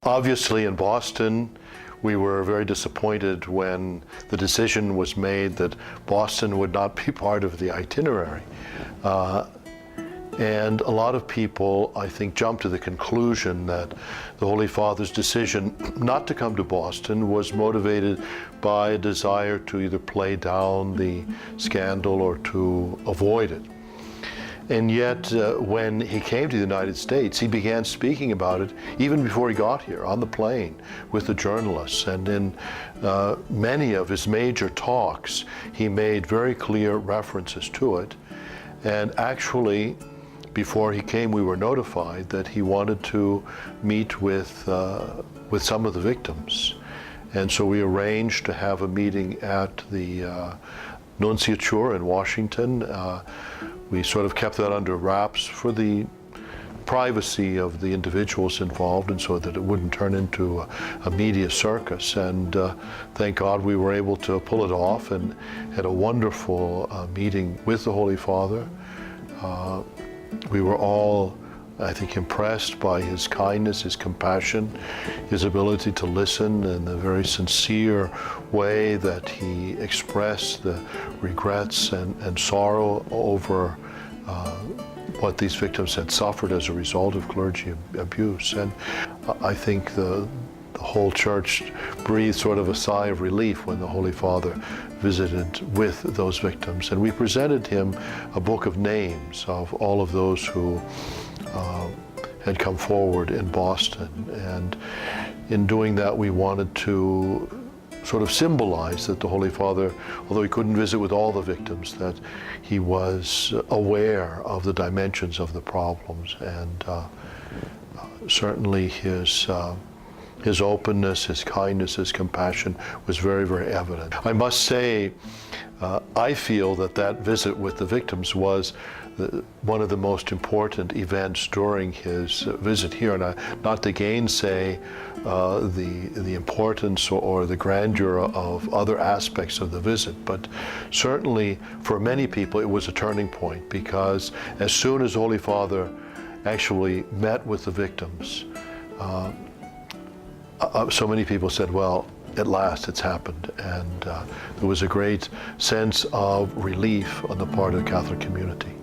Obviously, in Boston, we were very disappointed when the decision was made that Boston would not be part of the itinerary. And a lot of people, I think, jumped to the conclusion that the Holy Father's decision not to come to Boston was motivated by a desire to either play down the scandal or to avoid it. And yet, when he came to the United States, he began speaking about it even before he got here, on the plane, with the journalists. And in many of his major talks, he made very clear references to it. And actually, before he came, we were notified that he wanted to meet with some of the victims. And so we arranged to have a meeting at the Nunciature in Washington. We sort of kept that under wraps for the privacy of the individuals involved, and so that it wouldn't turn into a media circus. And thank God we were able to pull it off and had a wonderful meeting with the Holy Father. We were all, I think, impressed by his kindness, his compassion, his ability to listen, and the very sincere way that he expressed the regrets and sorrow over what these victims had suffered as a result of clergy abuse. And I think the whole church breathed sort of a sigh of relief when the Holy Father visited with those victims. And we presented him a book of names of all of those who had come forward in Boston. And in doing that, we wanted to sort of symbolize that the Holy Father, although he couldn't visit with all the victims, that he was aware of the dimensions of the problems. And certainly his openness, his kindness, his compassion was very, very evident. I must say, I feel that that visit with the victims was one of the most important events during his visit here. And not to gainsay the importance or the grandeur of other aspects of the visit, but certainly for many people it was a turning point, because as soon as the Holy Father actually met with the victims, so many people said, well, at last it's happened. And there was a great sense of relief on the part of the Catholic community.